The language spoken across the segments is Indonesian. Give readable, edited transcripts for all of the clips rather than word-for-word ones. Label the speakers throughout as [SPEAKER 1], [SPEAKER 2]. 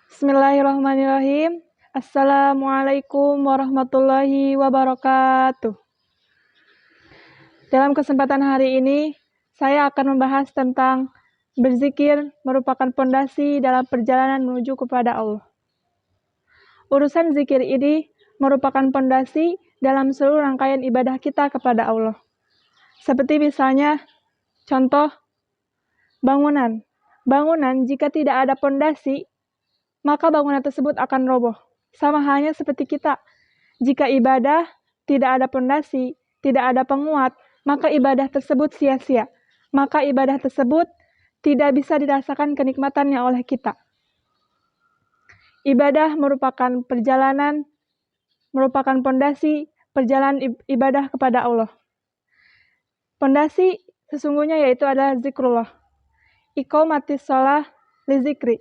[SPEAKER 1] Bismillahirrahmanirrahim. Assalamualaikum warahmatullahi wabarakatuh. Dalam kesempatan hari ini, saya akan membahas tentang berzikir merupakan pondasi dalam perjalanan menuju kepada Allah. Urusan zikir ini merupakan pondasi dalam seluruh rangkaian ibadah kita kepada Allah. Seperti misalnya, contoh bangunan. Bangunan jika tidak ada pondasi, maka bangunan tersebut akan roboh. Sama halnya seperti kita. Jika ibadah tidak ada pondasi, tidak ada penguat, maka ibadah tersebut sia-sia. Maka ibadah tersebut tidak bisa dirasakan kenikmatannya oleh kita. Ibadah merupakan perjalanan, merupakan pondasi perjalanan ibadah kepada Allah. Pondasi sesungguhnya yaitu adalah zikrullah. Iqamatis shalah li zikri.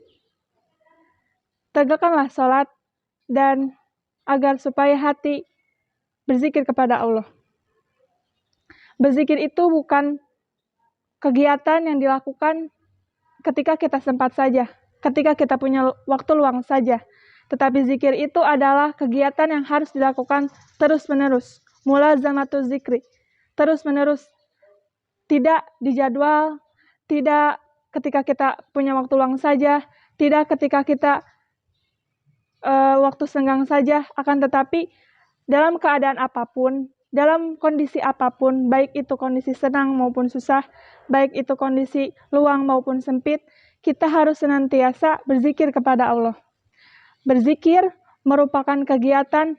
[SPEAKER 1] Tegakkanlah sholat dan agar supaya hati berzikir kepada Allah. Berzikir itu bukan kegiatan yang dilakukan ketika kita sempat saja, ketika kita punya waktu luang saja. Tetapi zikir itu adalah kegiatan yang harus dilakukan terus-menerus. Mulazamatu zikri. Terus-menerus. Tidak dijadwal, tidak ketika kita punya waktu luang saja, tidak ketika kita waktu senggang saja, akan tetapi dalam keadaan apapun, dalam kondisi apapun, baik itu kondisi senang maupun susah, baik itu kondisi luang maupun sempit, kita harus senantiasa berzikir kepada Allah. Berzikir merupakan kegiatan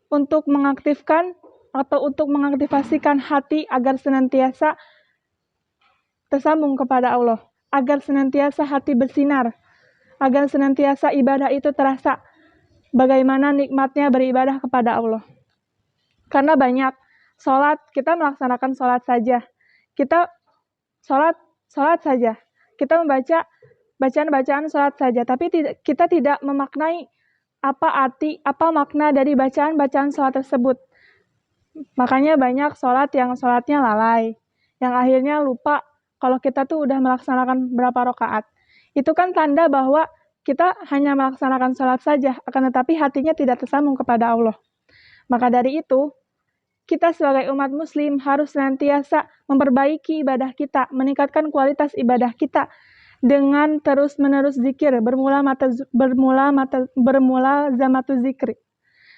[SPEAKER 1] untuk mengaktifkan atau untuk mengaktifasikan hati agar senantiasa tersambung kepada Allah, agar senantiasa hati bersinar, agar senantiasa ibadah itu terasa bagaimana nikmatnya beribadah kepada Allah. Karena banyak sholat, kita melaksanakan sholat saja. Kita sholat saja. Kita membaca bacaan-bacaan sholat saja. Tapi kita tidak memaknai apa arti, apa makna dari bacaan-bacaan sholat tersebut. Makanya banyak sholat yang sholatnya lalai. Yang akhirnya lupa kalau kita tuh udah melaksanakan berapa rakaat. Itu kan tanda bahwa kita hanya melaksanakan sholat saja, akan tetapi hatinya tidak tersambung kepada Allah. Maka dari itu, kita sebagai umat muslim harus senantiasa memperbaiki ibadah kita, meningkatkan kualitas ibadah kita dengan terus-menerus zikir, bermula zamatu zikri.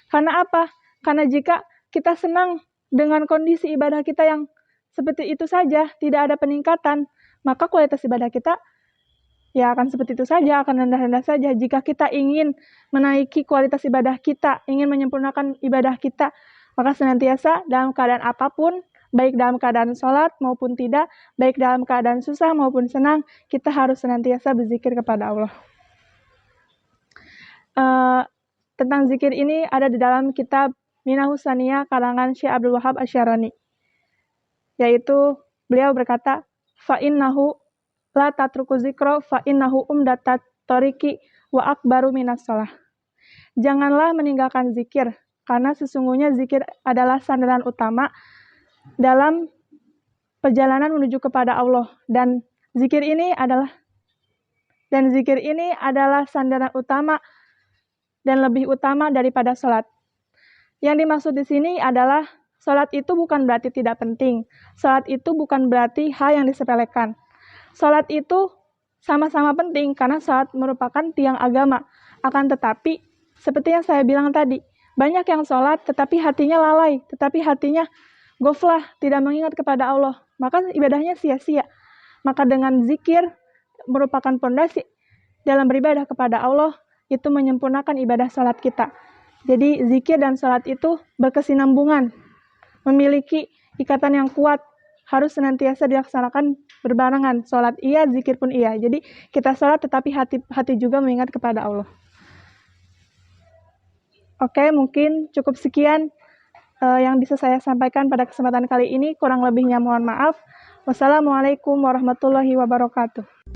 [SPEAKER 1] Karena apa? Karena jika kita senang dengan kondisi ibadah kita yang seperti itu saja, tidak ada peningkatan, maka kualitas ibadah kita ya akan seperti itu saja, akan rendah-rendah saja. Jika kita ingin menaiki kualitas ibadah kita, ingin menyempurnakan ibadah kita, maka senantiasa dalam keadaan apapun, baik dalam keadaan sholat maupun tidak, baik dalam keadaan susah maupun senang, kita harus senantiasa berzikir kepada Allah. Tentang zikir ini ada di dalam kitab Minahus Saniyah karangan Syekh Abdul Wahab Asy-Syarani. Yaitu beliau berkata, fa'innahu la tatruku zikro fa'innahu umdatat toriki wa akbaru minas shalah. Janganlah meninggalkan zikir, karena sesungguhnya zikir adalah sandaran utama dalam perjalanan menuju kepada Allah. Dan zikir ini adalah sandaran utama dan lebih utama daripada sholat. Yang dimaksud di sini adalah sholat itu bukan berarti tidak penting. Sholat itu bukan berarti hal yang disepelekan. Sholat itu sama-sama penting karena sholat merupakan tiang agama. Akan tetapi, seperti yang saya bilang tadi, banyak yang sholat tetapi hatinya lalai, tetapi hatinya goflah, tidak mengingat kepada Allah. Maka ibadahnya sia-sia. Maka dengan zikir merupakan pondasi dalam beribadah kepada Allah, itu menyempurnakan ibadah sholat kita. Jadi zikir dan sholat itu berkesinambungan, memiliki ikatan yang kuat, harus senantiasa dilaksanakan berbarengan. Sholat iya, zikir pun iya. Jadi kita sholat tetapi hati juga mengingat kepada Allah. Oke, mungkin cukup sekian yang bisa saya sampaikan pada kesempatan kali ini. Kurang lebihnya mohon maaf. Wassalamualaikum warahmatullahi wabarakatuh.